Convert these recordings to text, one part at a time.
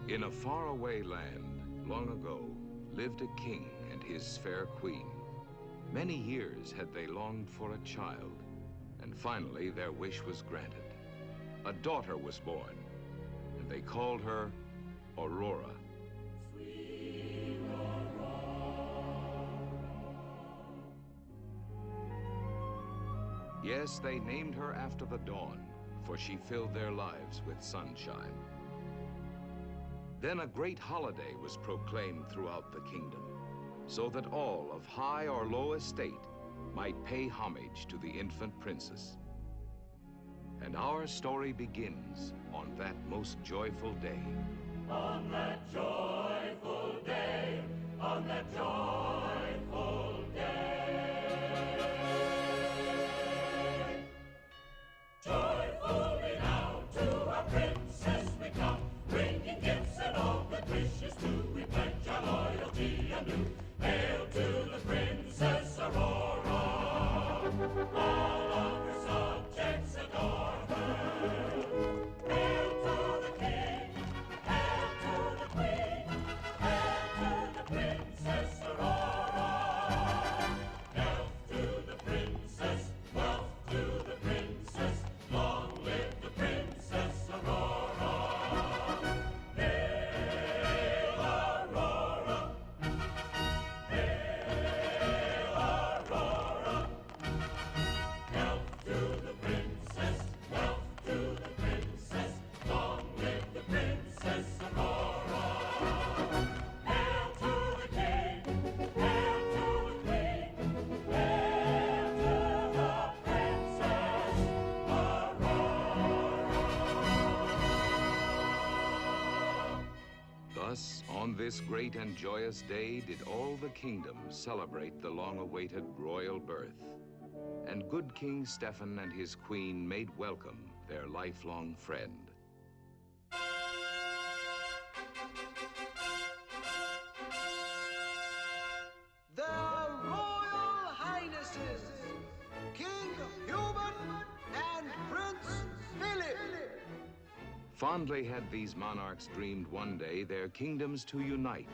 In a faraway land, long ago, lived a king and his fair queen. Many years had they longed for a child, and finally their wish was granted. A daughter was born, and they called her Aurora. Sweet Aurora. Yes, they named her after the dawn, for she filled their lives with sunshine. Then a great holiday was proclaimed throughout the kingdom, so that all of high or low estate might pay homage to the infant princess. And our story begins on that most joyful day. On that joyful day, on that joyful day. Joyfully now to our princess we come, bringing gifts and all good wishes too. We pledge our loyalty anew. Hail to the Princess Aurora. All of her subjects adore her. Hail to the king, hail to the queen, hail to the Princess Aurora. Health to the princess, wealth to the princess, long live the Princess Aurora. Hail Aurora, hail Aurora. Health to the princess, wealth to the princess, long live the Princess Aurora. Hail to the king, hail to the queen, hail to the Princess Aurora. Thus, on this great and joyous day did all the kingdom celebrate the long-awaited royal birth. And good King Stephen and his queen made welcome their lifelong friend. Their Royal Highnesses, King Hubert and Prince Philip. Fondly had these monarchs dreamed one day their kingdoms to unite.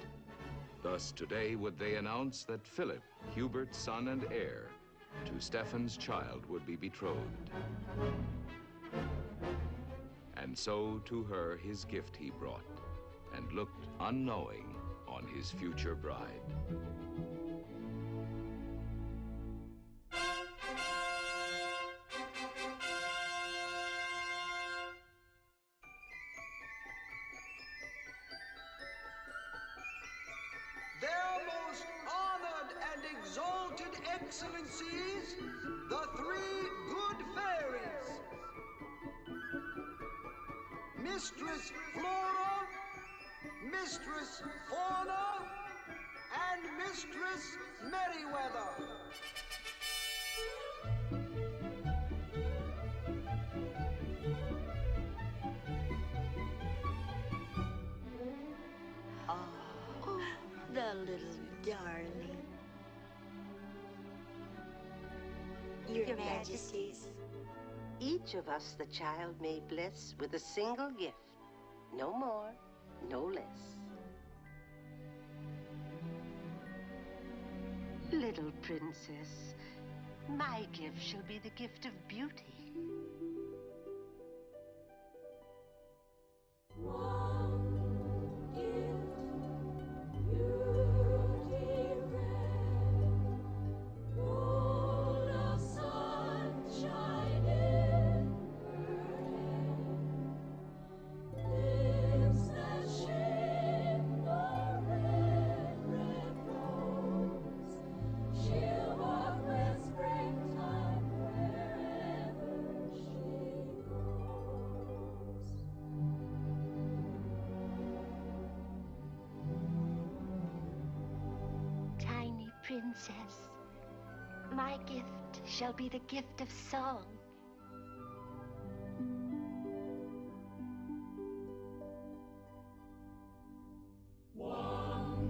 Thus today would they announce that Philip, Hubert's son and heir, to Stephen's child would be betrothed. And so to her his gift he brought, and looked unknowing on his future bride. Their most honored and exalted excellencies, the three good fairies. Mistress Flora, Mistress Fauna, and Mistress Merriweather. The little darling. Your Majesties, each of us the child may bless with a single gift, no more, no less. Little princess, my gift shall be the gift of beauty. Princess, my gift shall be the gift of song. One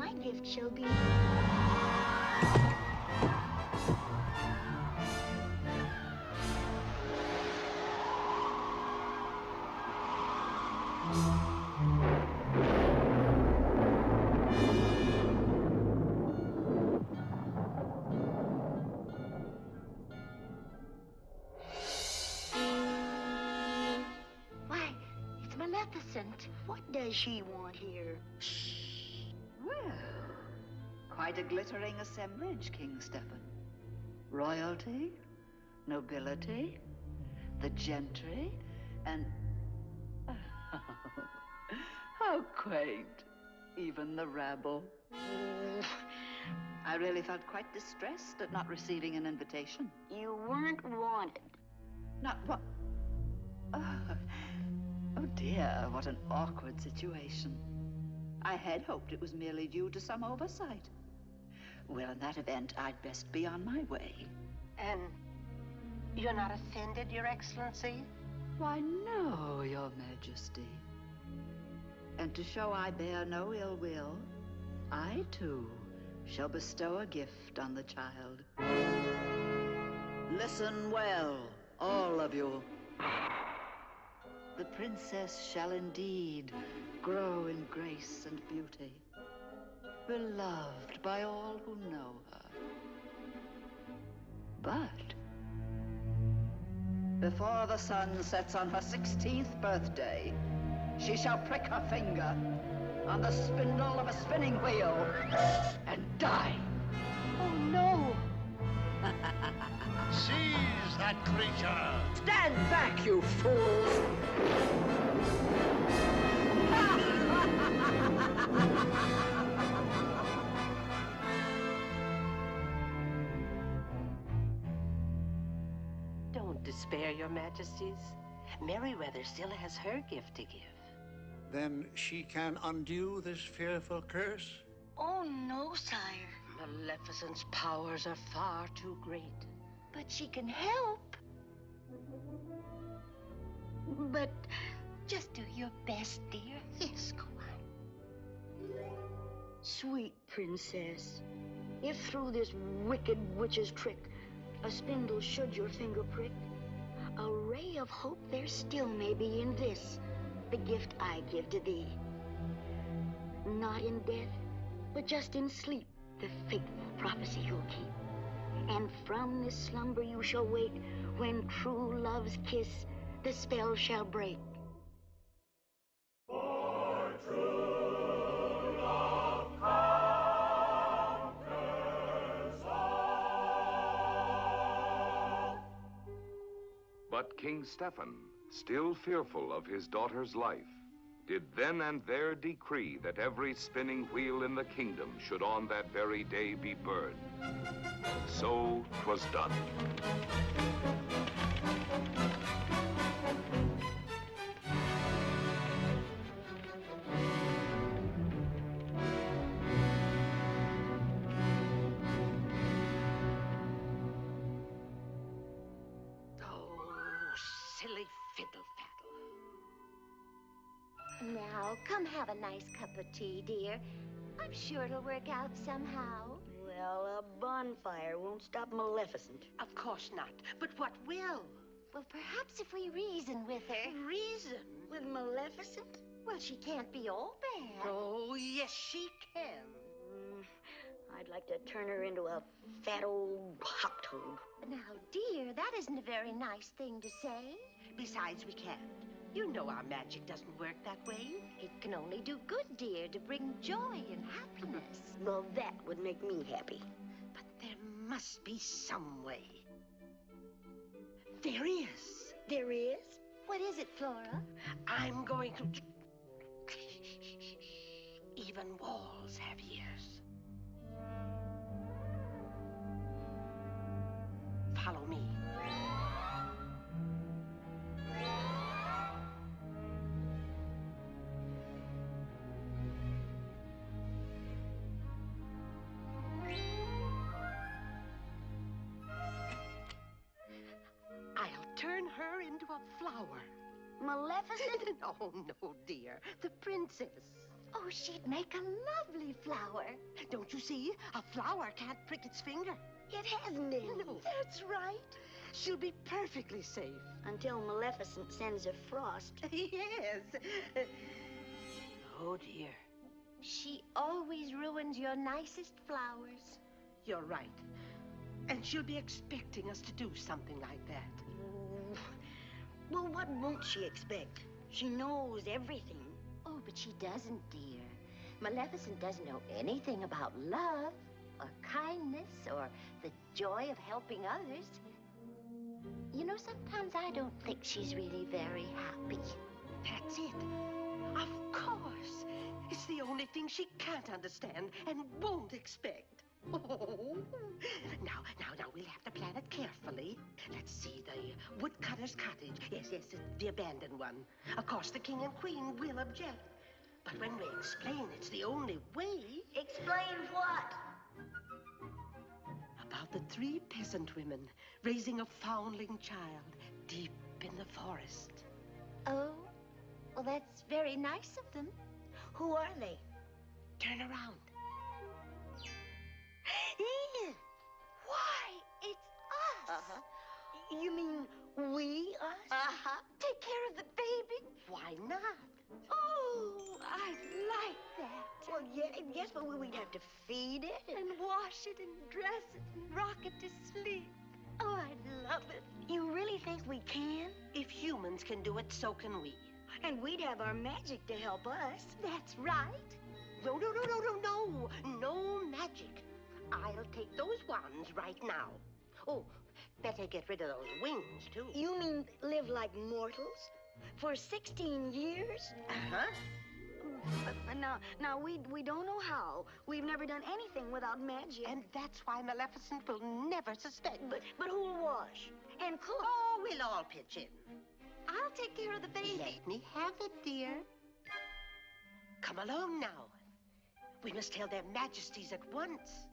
My gift shall be... Why, it's Maleficent. What does she want here? Well, quite a glittering assemblage, King Stephen. Royalty, nobility, the gentry, and... how quaint. Even the rabble. I really felt quite distressed at not receiving an invitation. You weren't wanted. Not what? Oh dear, what an awkward situation. I had hoped it was merely due to some oversight. Well, in that event, I'd best be on my way. And you're not offended, Your Excellency? Why, no, Your Majesty. And to show I bear no ill will, I, too, shall bestow a gift on the child. Listen well, all of you. The princess shall indeed grow in grace and beauty, beloved by all who know her. But before the sun sets on her 16th birthday, she shall prick her finger on the spindle of a spinning wheel and die. Oh, no! Seize that creature! Stand back, you fools! Don't despair, Your Majesties. Merryweather still has her gift to give. Then she can undo this fearful curse? Oh, no, sire. Maleficent's powers are far too great. But she can help. But... Just do your best, dear. Yes, go on. Sweet princess, if through this wicked witch's trick a spindle should your finger prick, a ray of hope there still may be in this, the gift I give to thee. Not in death, but just in sleep, the faithful prophecy you'll keep. And from this slumber you shall wake, when true love's kiss the spell shall break. For true love conquers all. But King Stephen, still fearful of his daughter's life, did then and there decree that every spinning wheel in the kingdom should on that very day be burned. So 'twas done. Silly fiddle-faddle. Now, come have a nice cup of tea, dear. I'm sure it'll work out somehow. Well, a bonfire won't stop Maleficent. Of course not. But what will? Well, perhaps if we reason with her. Reason? With Maleficent? Well, she can't be all bad. Oh, yes, she can. I'd like to turn her into a fat old hop toad. Now, dear, that isn't a very nice thing to say. Besides, we can't. You know our magic doesn't work that way. It can only do good, dear, to bring joy and happiness. Well, that would make me happy. But there must be some way. There is. There is? What is it, Flora? I'm going to... Even walls have ears. Follow me. I'll turn her into a flower. Maleficent? Oh, no, dear. The princess. Oh, she'd make a lovely flower. Don't you see? A flower can't prick its finger. It hasn't any. No, that's right. She'll be perfectly safe. Until Maleficent sends a frost. Yes. Oh, dear. She always ruins your nicest flowers. You're right. And she'll be expecting us to do something like that. Well, what won't she expect? She knows everything. Oh, but she doesn't, dear. Maleficent doesn't know anything about love, or kindness, or the joy of helping others. You know, sometimes I don't think she's really very happy. That's it. Of course. It's the only thing she can't understand and won't expect. Oh. Now, we'll have to plan it carefully. Let's see, the woodcutter's cottage. Yes, the abandoned one. Of course, the king and queen will object. But when we explain it's the only way... Explain what? About the 3 peasant women raising a foundling child deep in the forest. Oh, well, that's very nice of them. Who are they? Turn around. Why, it's us. Uh-huh. You mean we, us? Uh-huh. Take care of the baby. Why not? Oh, I'd like that. Well, yes, but we'd have to feed it. And wash it and dress it and rock it to sleep. Oh, I'd love it. You really think we can? If humans can do it, so can we. And we'd have our magic to help us. That's right. No. No magic. I'll take those wands right now. Oh, better get rid of those wings, too. You mean live like mortals? For 16 years? Uh-huh. Now, we don't know how. We've never done anything without magic. And that's why Maleficent will never suspect. But who'll wash and cook? Oh, we'll all pitch in. I'll take care of the baby. Let me have it, dear. Come along now. We must tell their majesties at once.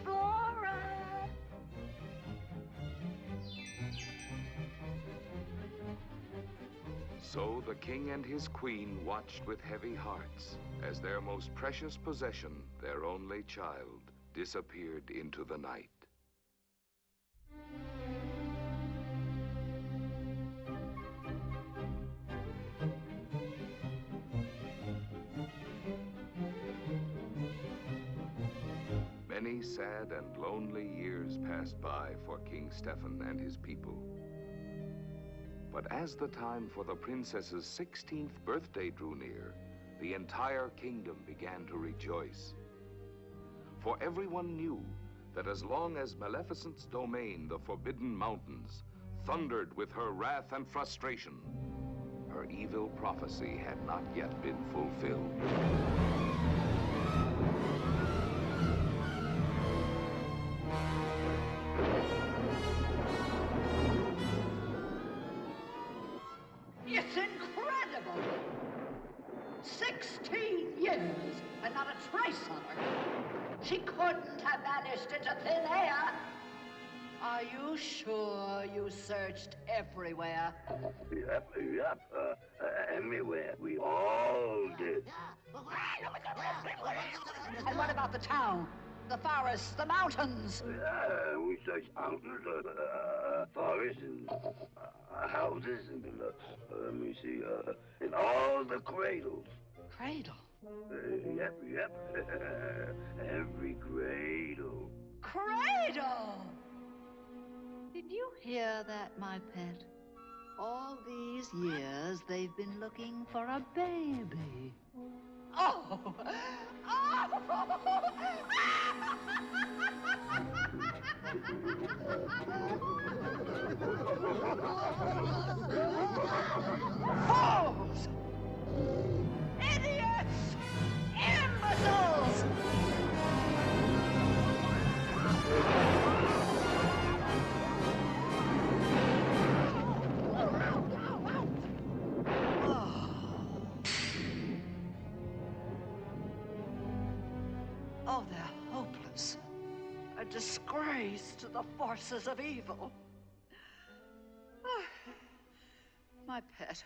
Flora! So the king and his queen watched with heavy hearts as their most precious possession, their only child, disappeared into the night. Many sad and lonely years passed by for King Stephen and his people. But as the time for the princess's 16th birthday drew near, the entire kingdom began to rejoice. For everyone knew that as long as Maleficent's domain, the Forbidden Mountains, thundered with her wrath and frustration, her evil prophecy had not yet been fulfilled. It's incredible! 16 years and not a trace of her. She couldn't have vanished into thin air. Are you sure you searched everywhere? Yep. Everywhere. We all did. And what about the town? The forests, the mountains? We searched mountains, forests, and houses, and let me see, and all the cradles. Cradle? Yep. Every cradle. Cradle! Did you hear that, my pet? All these years they've been looking for a baby. Oh! Fools! Idiots! Imbeciles! Oh, they're hopeless. A disgrace to the forces of evil. My My pet,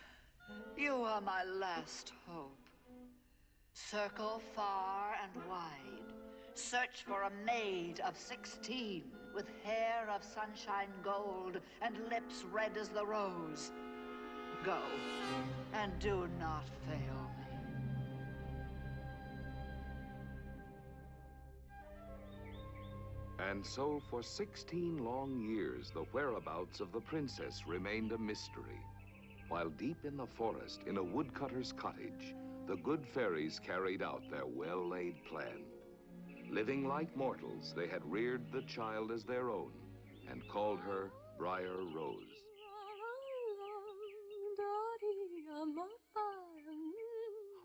you are my last hope. Circle far and wide. Search for a maid of 16 with hair of sunshine gold and lips red as the rose. Go, and do not fail me. And so for 16 long years, the whereabouts of the princess remained a mystery. While deep in the forest, in a woodcutter's cottage, the good fairies carried out their well-laid plan. Living like mortals, they had reared the child as their own and called her Briar Rose.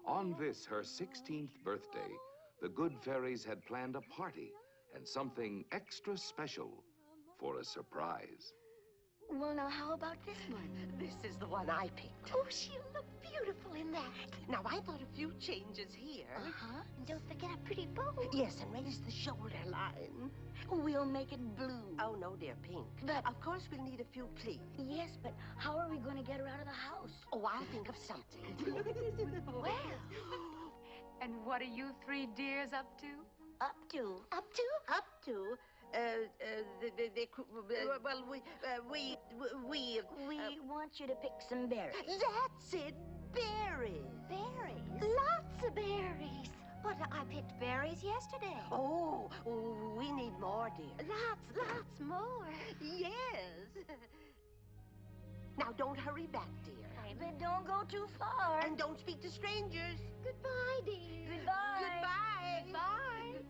On this, her 16th birthday, the good fairies had planned a party and something extra special for a surprise. Well, now, how about this one? This is the one I picked. Oh, she'll look beautiful in that. Now, I thought a few changes here. Uh-huh. And don't forget a pretty bow. Yes, and raise the shoulder line. We'll make it blue. Oh, no, dear, pink. But- of course, we'll need a few pleats. Yes, but how are we going to get her out of the house? Oh, I'll think of something. Well, And what are you three dears up to? Up to. up to? Up to, well, we We want you to pick some berries. that's it, berries. Berries. Lots of berries. But I picked berries yesterday. Oh, we need more, dear. Lots more. Yes. Now, don't hurry back, dear. But don't go too far. And don't speak to strangers. Goodbye, dear. Goodbye. Goodbye. Goodbye.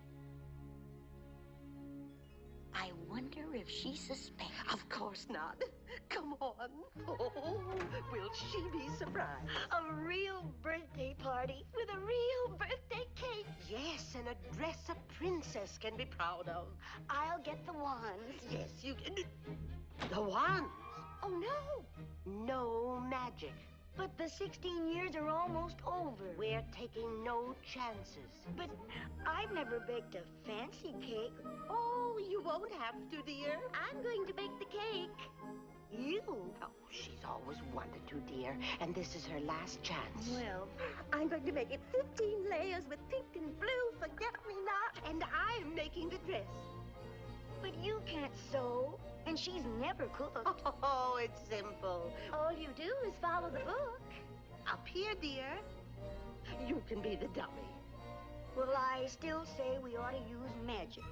I wonder if she suspects. Of course not. Come on. Oh, will she be surprised? A real birthday party with a real birthday cake. Yes, and a dress a princess can be proud of. I'll get the wands. Yes, you can. The wands. Oh, no. No magic. But the 16 years are almost over. We're taking no chances. But I've never baked a fancy cake. Oh, you won't have to, dear. I'm going to bake the cake. You? Oh, she's always wanted to, dear. And this is her last chance. Well, I'm going to make it 15 layers with pink and blue forget-me-not. And I'm making the dress. but you can't sew, and she's never cooked. Oh, it's simple. All you do is follow the book. Up here, dear. You can be the dummy. Well, I still say we ought to use magic.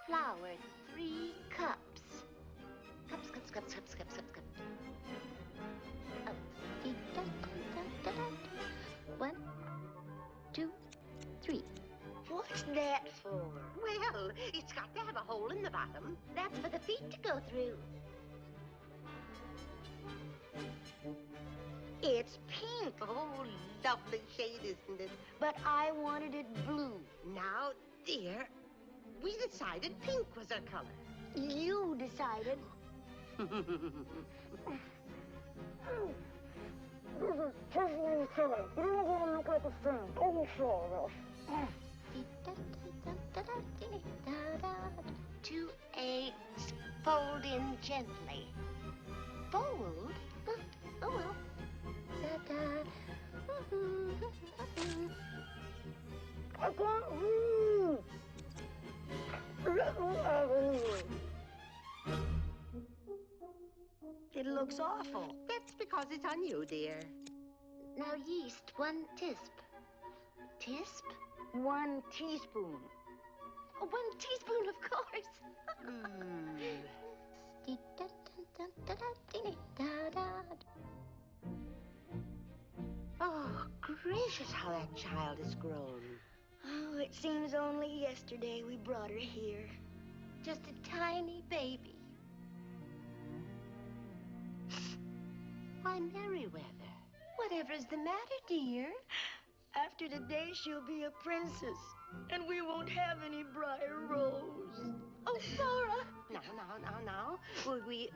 Flour, 3 cups. Cups. 1, 2, 3. What's that for? Well, it's got to have a hole in the bottom. That's for the feet to go through. It's pink, Oh, lovely shade, isn't it? but I wanted it blue. Now, dear, we decided pink was our color. You decided. Two eggs, fold in gently. Fold? Oh well. It looks awful. That's because it's on you, dear. Now yeast, 1 tisp. Tisp? 1 teaspoon. Oh, 1 teaspoon, of course. Oh, gracious, how that child has grown. Oh, it seems only yesterday we brought her here. Just a tiny baby. Why, Merryweather. Whatever's the matter, dear? After today, she'll be a princess, and we won't have any Briar Rose. Oh, Flora. Now.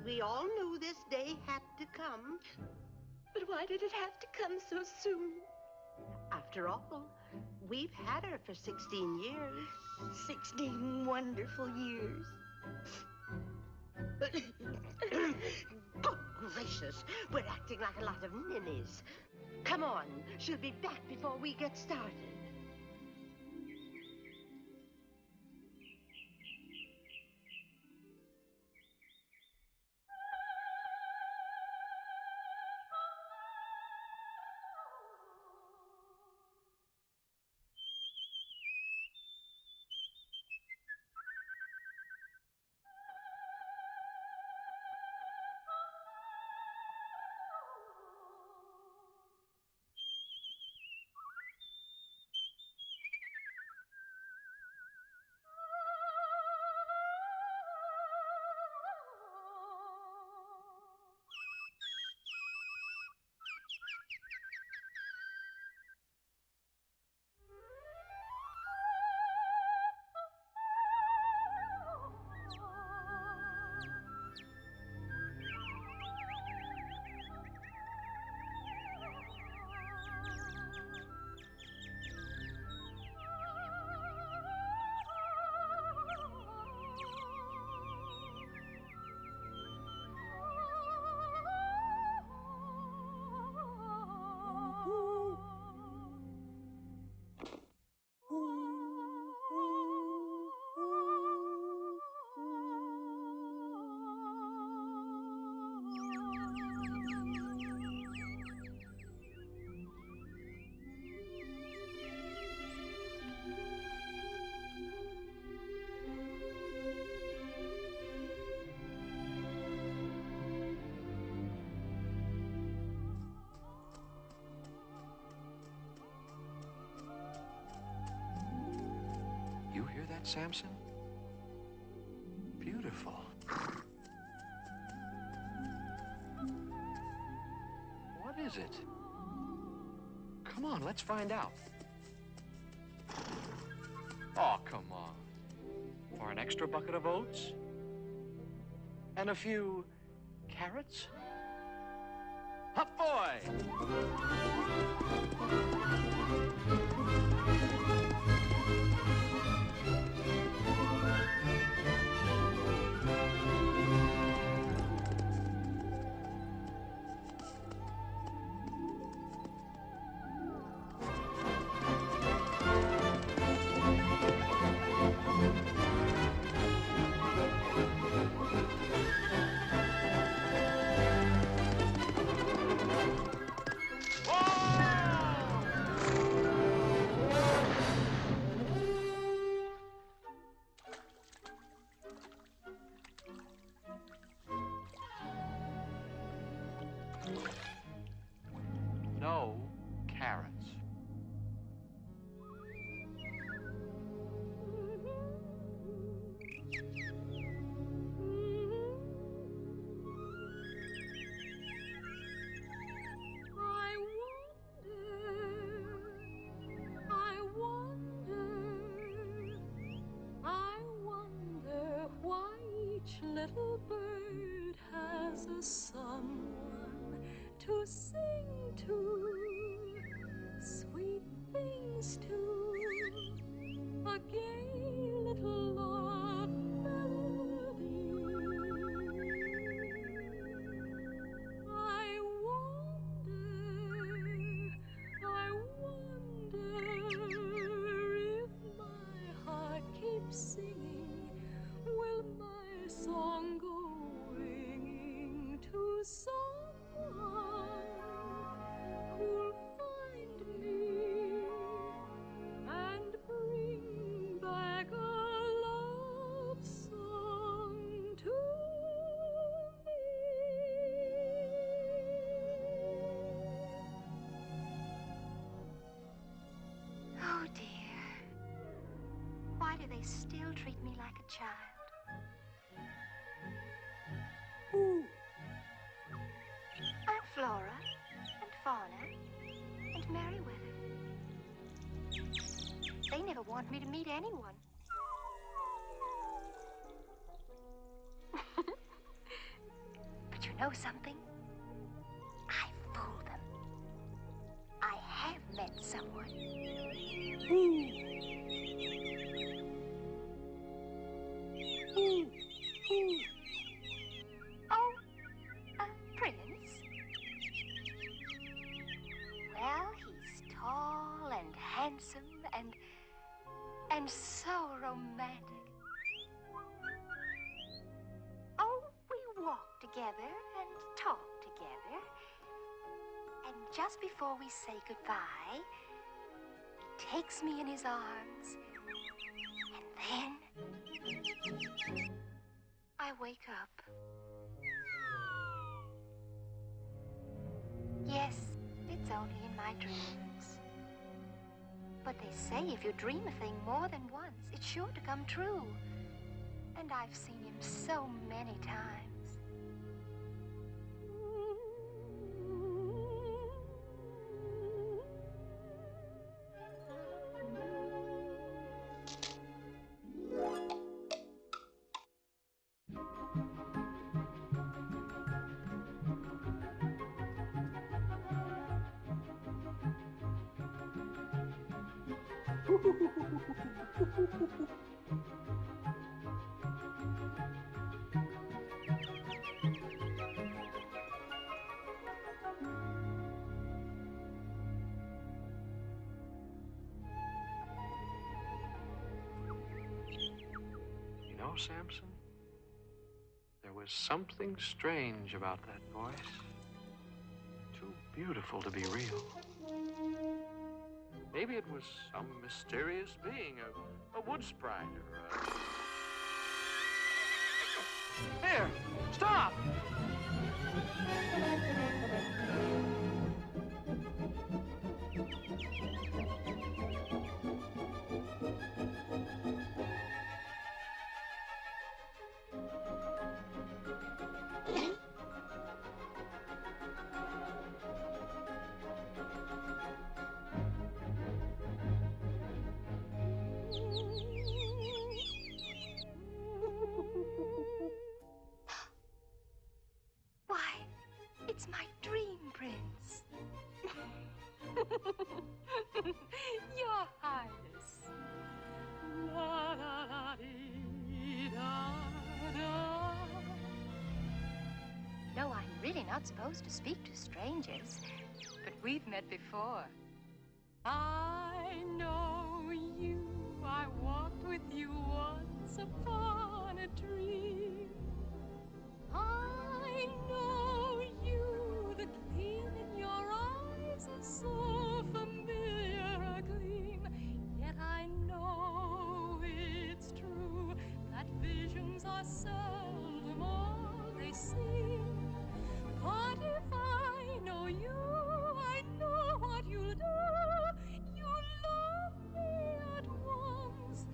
We all knew this day had to come. But why did it have to come so soon? After all, we've had her for 16 years. 16 wonderful years. Good gracious, we're acting like a lot of ninnies. Come on, she'll be back before we get started. You hear that, Samson? Beautiful. What is it? Come on, let's find out. Oh, come on. For an extra bucket of oats? And a few carrots? Hop, boy! No carrots. I wonder why each little bird has a someone to sing to, sweet things to, a gay little love melody. I wonder if my heart keeps singing, will my song go ringing to someone who'll find me and bring back a love song to me. Oh, dear. Why do they still treat me like a child? Aunt Flora and Fauna and Merriweather. They never want me to meet anyone. But you know something? I fooled them. I have met someone. handsome and so romantic. Oh, we walk together and talk together. And just before we say goodbye, he takes me in his arms. And then I wake up. Yes, it's only in my dreams. But they say if you dream a thing more than once, it's sure to come true. And I've seen him so many times. You know, Samson, there was something strange about that voice. Too beautiful to be real. Maybe it was some mysterious being, a wood sprite, or a... Here! Stop! It's my dream prince. Your Highness. La, la, la, dee, da, da. No, I'm really not supposed to speak to strangers. But we've met before. I know you. I walked with you once upon a dream. I know you. The gleam in your eyes is so familiar a gleam. Yet I know it's true that visions are seldom all they seem. But if I know you, I know what you'll do. You'll love me at once,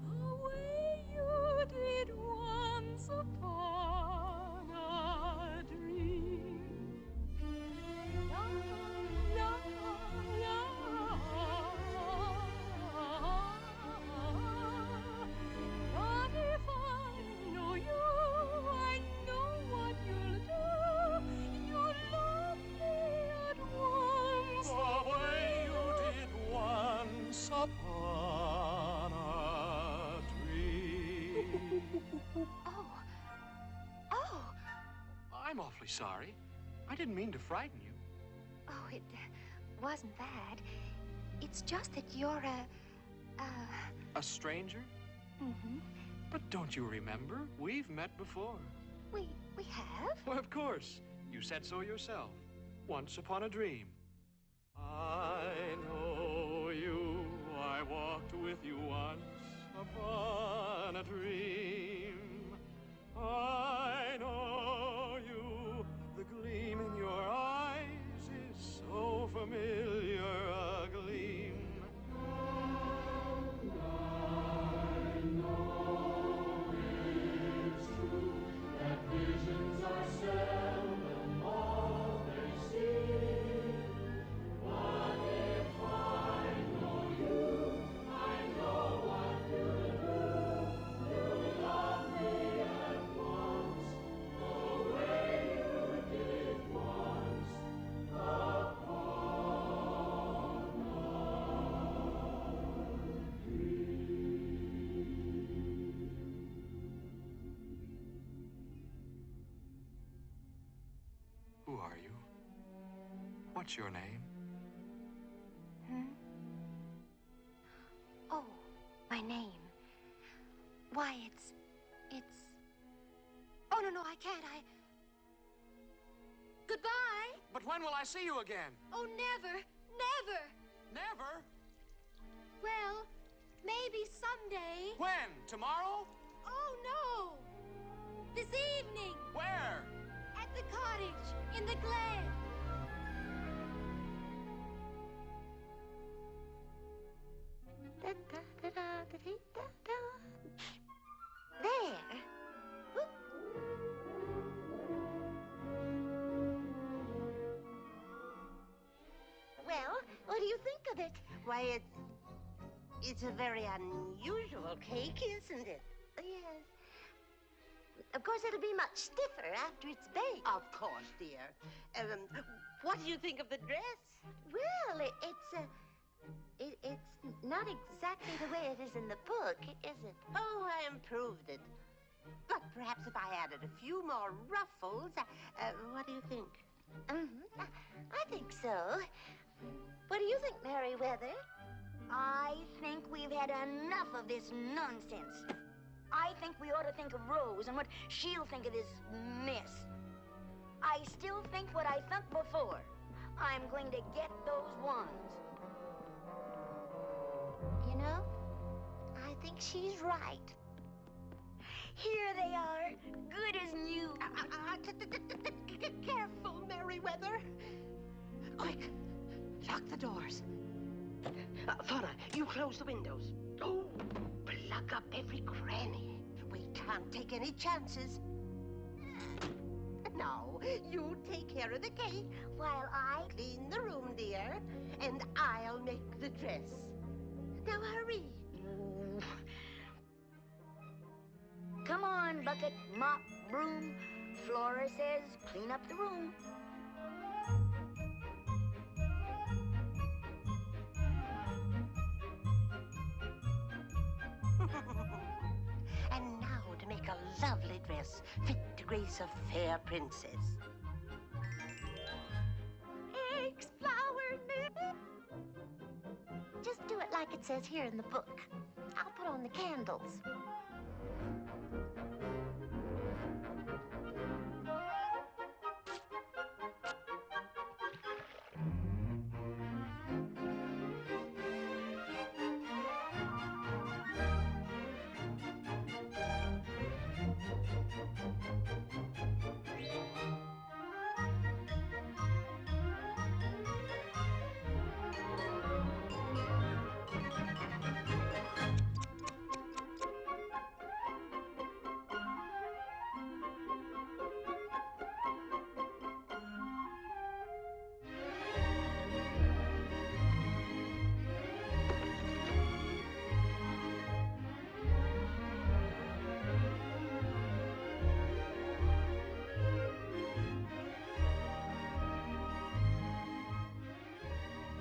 the way you did once upon a dream. La, la, la. But if I know you, I know what you'll do. You'll love me at once, the way you did once upon a dream. Oh, I'm awfully sorry. I didn't mean to frighten you. oh, it wasn't that. It's just that you're A stranger? But don't you remember? We've met before. we have? Well, of course. You said so yourself. Once upon a dream. I know you. I walked with you once upon a dream. I know you. The gleam in your eyes is so familiar a gleam. Visions are seldom all they seem. But if I know you, I know what you'll do. You'll love me at once, the way you did once upon a dream. Who are you? What's your name? Why, it's... Oh, no, I can't. Goodbye. But when will I see you again? Oh, never. Never? Well, maybe someday. When? Tomorrow? Oh, no. This evening. Where? At the cottage, in the glen. There. Well, what do you think of it? Why, it's a very unusual cake, isn't it? Yes. Of course, it'll be much stiffer after it's baked. Of course, dear. What do you think of the dress? Well, it's not exactly the way it is in the book, is it? Oh, I improved it. But perhaps if I added a few more ruffles, what do you think? I think so. What do you think, Merriweather? I think we've had enough of this nonsense. I think we ought to think of Rose and what she'll think of this mess. I still think what I thought before. I'm going to get those ones. You know, I think she's right. Here they are, good as new. Careful, Merriweather. Quick, lock the doors. Fauna, you close the windows. Oh, plug up every cranny. We can't take any chances. Now, you take care of the cake while I clean the room, dear, and I'll make the dress. Now, hurry. Come on, bucket, mop, broom. Flora says clean up the room. And now to make a lovely dress fit to grace a fair princess. Eggs, flour, milk. Just do it like it says here in the book. I'll put on the candles.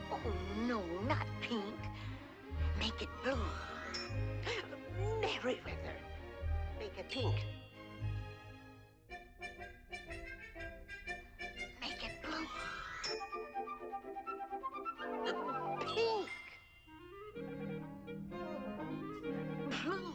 Oh, no, not pink. Make it blue. Merriweather, make it pink. Make it blue. Pink. Blue.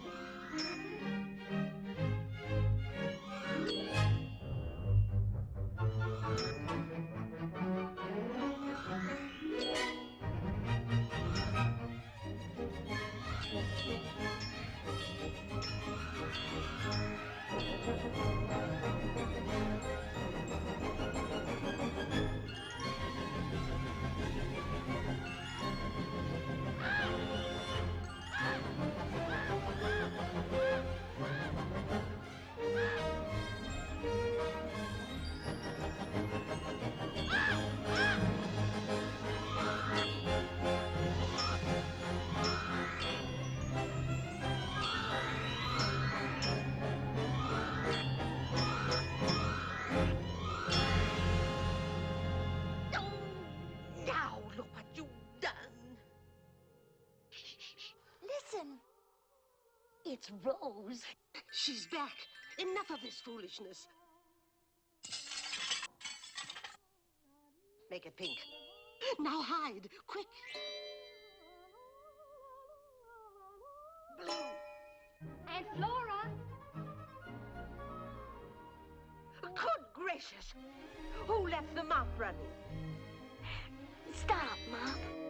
Now look what you've done. Listen. It's Rose. She's back. Enough of this foolishness. Make it pink. Now hide, quick. Blue. Aunt Flora! Good gracious! Who left the mop running? Stop, Mop.